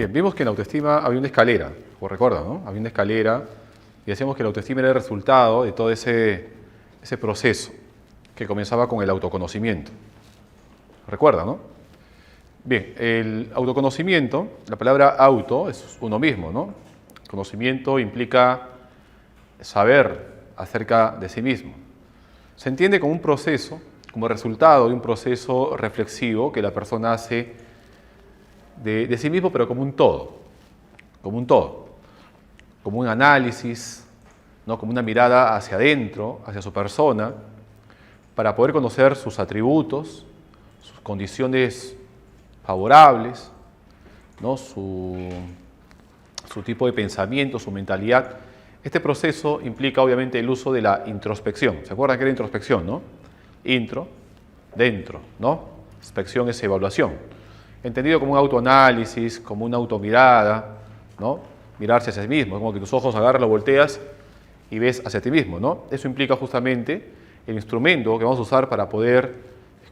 Bien, vimos que en la autoestima había una escalera, ¿os recuerdan, no? Había una escalera y decíamos que la autoestima era el resultado de todo ese proceso que comenzaba con el autoconocimiento. ¿Recuerdan, no? Bien, el autoconocimiento, la palabra auto es uno mismo, ¿no? Conocimiento implica saber acerca de sí mismo. Se entiende como un proceso, como resultado de un proceso reflexivo que la persona hace de sí mismo, pero como un todo, como un análisis, ¿no? Como una mirada hacia adentro, hacia su persona, para poder conocer sus atributos, sus condiciones favorables, ¿no? Su tipo de pensamiento, su mentalidad. Este proceso implica obviamente el uso de la introspección. ¿Se acuerdan que era introspección, no? Intro, dentro, ¿no? Inspección es evaluación. Entendido como un autoanálisis, como una automirada, ¿no? Mirarse hacia sí mismo, es como que tus ojos agarras, los volteas y ves hacia ti mismo, ¿no? Eso implica justamente el instrumento que vamos a usar para poder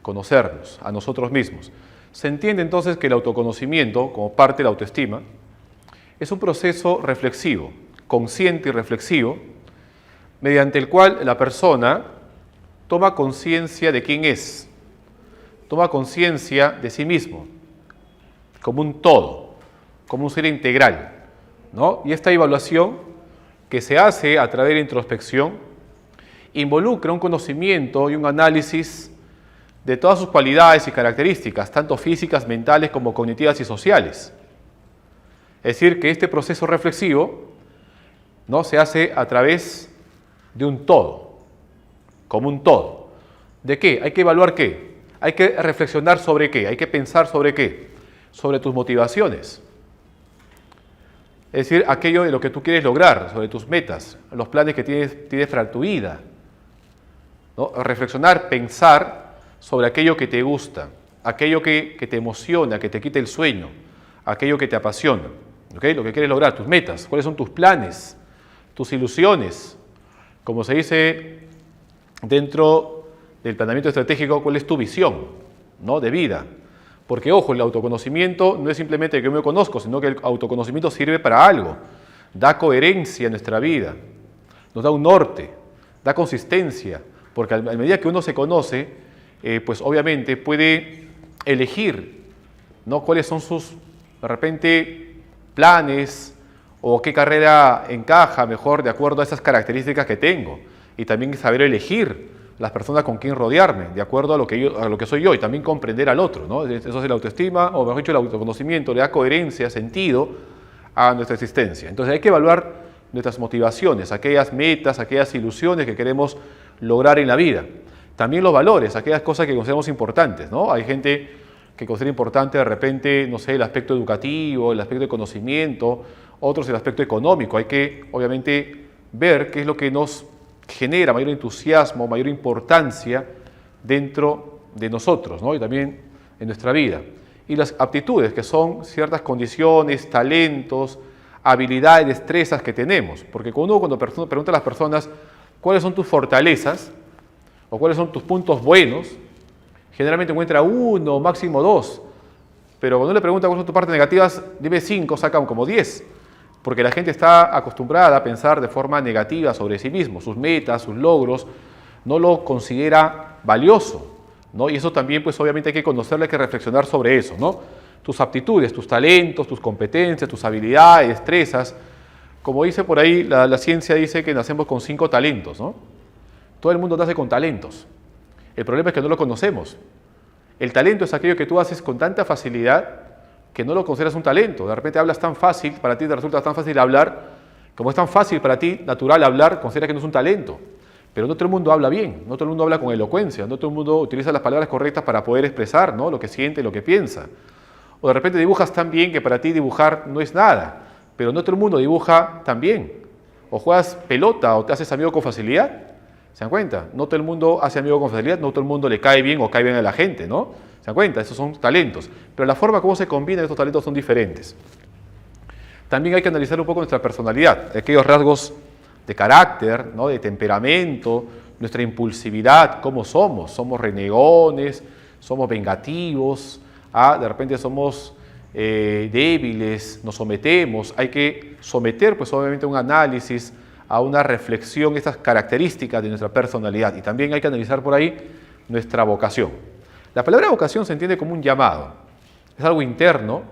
conocernos a nosotros mismos. Se entiende entonces que el autoconocimiento, como parte de la autoestima, es un proceso reflexivo, consciente y reflexivo, mediante el cual la persona toma conciencia de quién es, toma conciencia de sí mismo, como un todo, como un ser integral, ¿no? Y esta evaluación que se hace a través de la introspección involucra un conocimiento y un análisis de todas sus cualidades y características, tanto físicas, mentales como cognitivas y sociales. Es decir, que este proceso reflexivo, ¿no? Se hace a través de un todo, como un todo. ¿De qué? Hay que evaluar qué. Hay que reflexionar sobre qué. Hay que pensar sobre qué. Sobre tus motivaciones. Es decir, aquello de lo que tú quieres lograr, sobre tus metas, los planes que tienes para tu vida, ¿no? Reflexionar, pensar sobre aquello que te gusta, aquello que te emociona, que te quita el sueño, aquello que te apasiona, ¿okay? Lo que quieres lograr, tus metas, cuáles son tus planes, tus ilusiones. Como se dice dentro del planeamiento estratégico, cuál es tu visión, ¿no? De vida. Porque, ojo, el autoconocimiento no es simplemente que yo me conozco, sino que el autoconocimiento sirve para algo. Da coherencia a nuestra vida, nos da un norte, da consistencia, porque a medida que uno se conoce, pues obviamente puede elegir, ¿no? Cuáles son sus, de repente, planes o qué carrera encaja mejor de acuerdo a esas características que tengo. Y también saber elegir las personas con quien rodearme, de acuerdo a lo que soy yo, y también comprender al otro, ¿no? Eso es la autoestima, o mejor dicho, el autoconocimiento, le da coherencia, sentido a nuestra existencia. Entonces hay que evaluar nuestras motivaciones, aquellas metas, aquellas ilusiones que queremos lograr en la vida. También los valores, aquellas cosas que consideramos importantes, ¿no? Hay gente que considera importante de repente, no sé, el aspecto educativo, el aspecto de conocimiento, otros el aspecto económico. Hay que, obviamente, ver qué es lo que nos genera mayor entusiasmo, mayor importancia dentro de nosotros, ¿no? Y también en nuestra vida. Y las aptitudes, que son ciertas condiciones, talentos, habilidades, destrezas que tenemos. Porque cuando pregunta a las personas cuáles son tus fortalezas o cuáles son tus puntos buenos, generalmente encuentra uno, máximo dos. Pero cuando le pregunta cuáles son tus partes negativas, dime 5, sacan como 10. Porque la gente está acostumbrada a pensar de forma negativa sobre sí mismo, sus metas, sus logros, no lo considera valioso, ¿no? Y eso también, pues obviamente hay que conocerlo, hay que reflexionar sobre eso, ¿no? Tus aptitudes, tus talentos, tus competencias, tus habilidades, destrezas. Como dice por ahí, la ciencia dice que nacemos con 5 talentos, ¿no? Todo el mundo nace con talentos. El problema es que no lo conocemos. El talento es aquello que tú haces con tanta facilidad que no lo consideras un talento. De repente hablas tan fácil, para ti te resulta tan fácil hablar, como es tan fácil para ti, natural hablar, considera que no es un talento. Pero no todo el mundo habla bien, no todo el mundo habla con elocuencia, no todo el mundo utiliza las palabras correctas para poder expresar, ¿no? Lo que siente, lo que piensa. O de repente dibujas tan bien que para ti dibujar no es nada, pero no todo el mundo dibuja tan bien. O juegas pelota o te haces amigo con facilidad. ¿Se dan cuenta? No todo el mundo hace amigo con facilidad, no todo el mundo le cae bien o cae bien a la gente, ¿no? ¿Se dan cuenta? Esos son talentos. Pero la forma como se combinan estos talentos son diferentes. También hay que analizar un poco nuestra personalidad, aquellos rasgos de carácter, ¿no? De temperamento, nuestra impulsividad, cómo somos. Somos renegones, somos vengativos, de repente somos débiles, nos sometemos, hay que someter pues obviamente a un análisis, a una reflexión, estas características de nuestra personalidad, y también hay que analizar por ahí nuestra vocación. La palabra vocación se entiende como un llamado, es algo interno,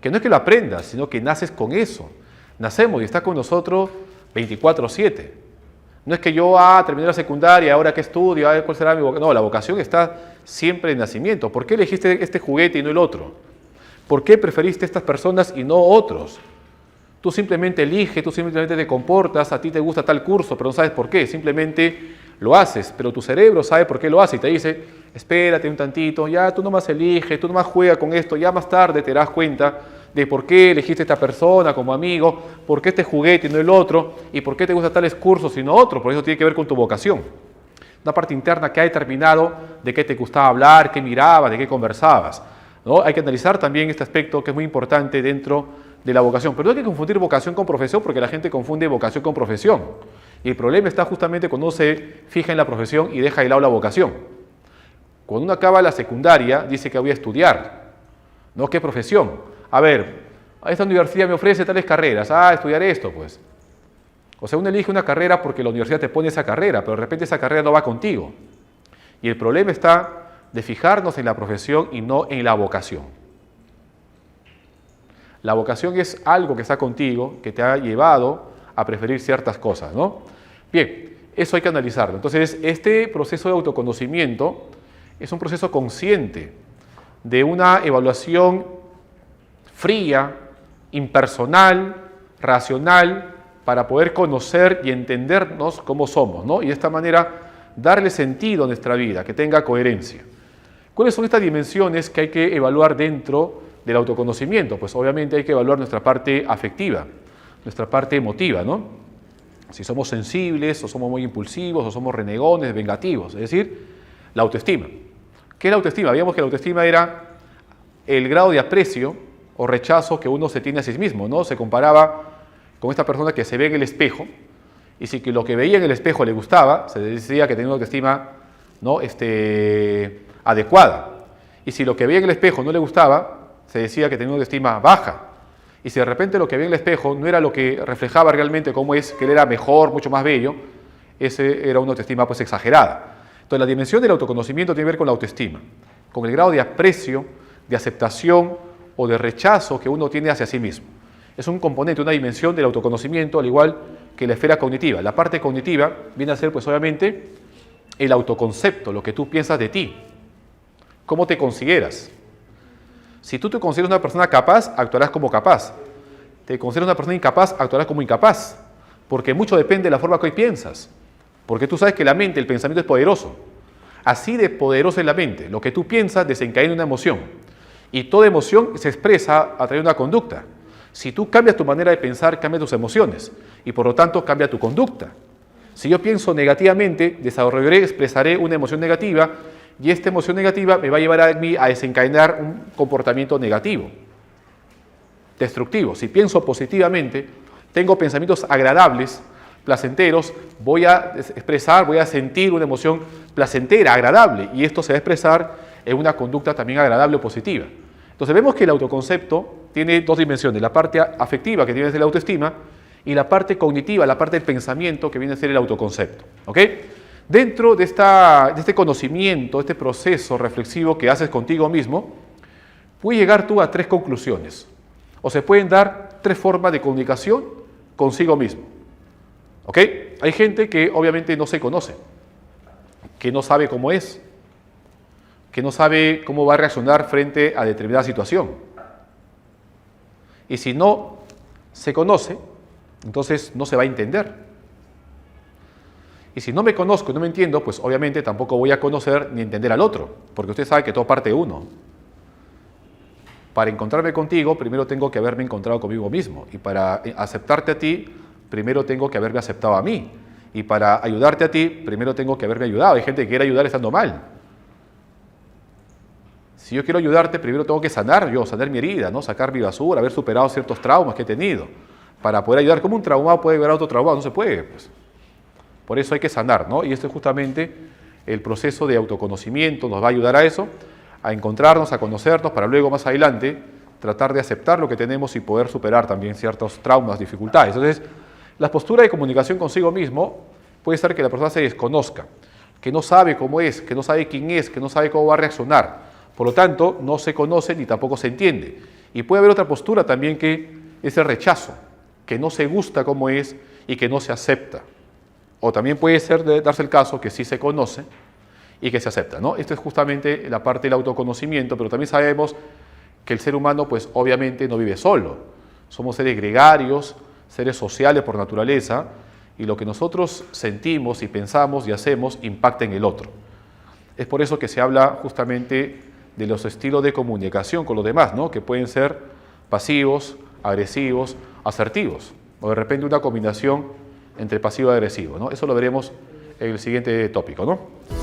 que no es que lo aprendas, sino que naces con eso, nacemos y está con nosotros 24/7. No es que yo terminé la secundaria, ahora que estudio, ¿cuál será mi vocación? No, la vocación está siempre en nacimiento. ¿Por qué elegiste este juguete y no el otro? ¿Por qué preferiste estas personas y no otros? Tú simplemente eliges, tú simplemente te comportas, a ti te gusta tal curso, pero no sabes por qué, simplemente lo haces, pero tu cerebro sabe por qué lo hace y te dice, espérate un tantito, ya tú nomás eliges, tú nomás juegas con esto, ya más tarde te das cuenta de por qué elegiste a esta persona como amigo, por qué este juguete y no el otro, y por qué te gustan tales cursos y no otros, por eso tiene que ver con tu vocación. Una parte interna que ha determinado de qué te gustaba hablar, qué mirabas, de qué conversabas, ¿no? Hay que analizar también este aspecto que es muy importante dentro de la vocación, pero no hay que confundir vocación con profesión porque la gente confunde vocación con profesión. Y el problema está justamente cuando uno se fija en la profesión y deja de lado la vocación. Cuando uno acaba la secundaria, dice que voy a estudiar, ¿no? ¿Qué profesión? A ver, esta universidad me ofrece tales carreras, estudiar esto, pues. O sea, uno elige una carrera porque la universidad te pone esa carrera, pero de repente esa carrera no va contigo. Y el problema está de fijarnos en la profesión y no en la vocación. La vocación es algo que está contigo, que te ha llevado a preferir ciertas cosas, ¿no? Bien, eso hay que analizarlo. Entonces, este proceso de autoconocimiento es un proceso consciente de una evaluación fría, impersonal, racional, para poder conocer y entendernos cómo somos, ¿no? Y de esta manera darle sentido a nuestra vida, que tenga coherencia. ¿Cuáles son estas dimensiones que hay que evaluar dentro del autoconocimiento? Pues obviamente hay que evaluar nuestra parte afectiva, nuestra parte emotiva, ¿no? Si somos sensibles, o somos muy impulsivos, o somos renegones, vengativos, es decir, la autoestima. ¿Qué es la autoestima? Habíamos que la autoestima era el grado de aprecio o rechazo que uno se tiene a sí mismo, ¿no? Se comparaba con esta persona que se ve en el espejo, y si lo que veía en el espejo le gustaba, se decía que tenía una autoestima, ¿no? Adecuada. Y si lo que veía en el espejo no le gustaba, se decía que tenía una autoestima baja. Y si de repente lo que veía en el espejo no era lo que reflejaba realmente cómo es, que él era mejor, mucho más bello, ese era una autoestima pues exagerada. Entonces la dimensión del autoconocimiento tiene que ver con la autoestima, con el grado de aprecio, de aceptación o de rechazo que uno tiene hacia sí mismo. Es un componente, una dimensión del autoconocimiento, al igual que la esfera cognitiva. La parte cognitiva viene a ser pues obviamente el autoconcepto, lo que tú piensas de ti. ¿Cómo te consideras? Si tú te consideras una persona capaz, actuarás como capaz. Te consideras una persona incapaz, actuarás como incapaz. Porque mucho depende de la forma que hoy piensas. Porque tú sabes que la mente, el pensamiento es poderoso. Así de poderoso es la mente. Lo que tú piensas desencadena una emoción. Y toda emoción se expresa a través de una conducta. Si tú cambias tu manera de pensar, cambias tus emociones. Y por lo tanto, cambia tu conducta. Si yo pienso negativamente, desarrollaré, expresaré una emoción negativa, y esta emoción negativa me va a llevar a mí a desencadenar un comportamiento negativo, destructivo. Si pienso positivamente, tengo pensamientos agradables, placenteros, voy a expresar, voy a sentir una emoción placentera, agradable, y esto se va a expresar en una conducta también agradable o positiva. Entonces vemos que el autoconcepto tiene dos dimensiones, la parte afectiva que tiene que ser la autoestima y la parte cognitiva, la parte del pensamiento que viene a ser el autoconcepto. ¿Ok? Dentro de este conocimiento, este proceso reflexivo que haces contigo mismo, puedes llegar tú a tres conclusiones. O se pueden dar tres formas de comunicación consigo mismo. ¿Ok? Hay gente que obviamente no se conoce, que no sabe cómo es, que no sabe cómo va a reaccionar frente a determinada situación. Y si no se conoce, entonces no se va a entender. Y si no me conozco y no me entiendo, pues obviamente tampoco voy a conocer ni entender al otro, porque usted sabe que todo parte de uno. Para encontrarme contigo, primero tengo que haberme encontrado conmigo mismo. Y para aceptarte a ti, primero tengo que haberme aceptado a mí. Y para ayudarte a ti, primero tengo que haberme ayudado. Hay gente que quiere ayudar estando mal. Si yo quiero ayudarte, primero tengo que sanar mi herida, ¿no? Sacar mi basura, haber superado ciertos traumas que he tenido. Para poder ayudar, ¿cómo un traumado puede ayudar a otro traumado? No se puede, pues. Por eso hay que sanar, ¿no? Y esto es justamente el proceso de autoconocimiento, nos va a ayudar a eso, a encontrarnos, a conocernos, para luego más adelante tratar de aceptar lo que tenemos y poder superar también ciertos traumas, dificultades. Entonces, la postura de comunicación consigo mismo puede ser que la persona se desconozca, que no sabe cómo es, que no sabe quién es, que no sabe cómo va a reaccionar. Por lo tanto, no se conoce ni tampoco se entiende. Y puede haber otra postura también que es el rechazo, que no se gusta cómo es y que no se acepta. O también puede ser darse el caso que sí se conoce y que se acepta, ¿no? Esto es justamente la parte del autoconocimiento, pero también sabemos que el ser humano, pues obviamente no vive solo. Somos seres gregarios, seres sociales por naturaleza, y lo que nosotros sentimos y pensamos y hacemos impacta en el otro. Es por eso que se habla justamente de los estilos de comunicación con los demás, ¿no? Que pueden ser pasivos, agresivos, asertivos, o de repente una combinación entre pasivo y agresivo, ¿no? Eso lo veremos en el siguiente tópico, ¿no?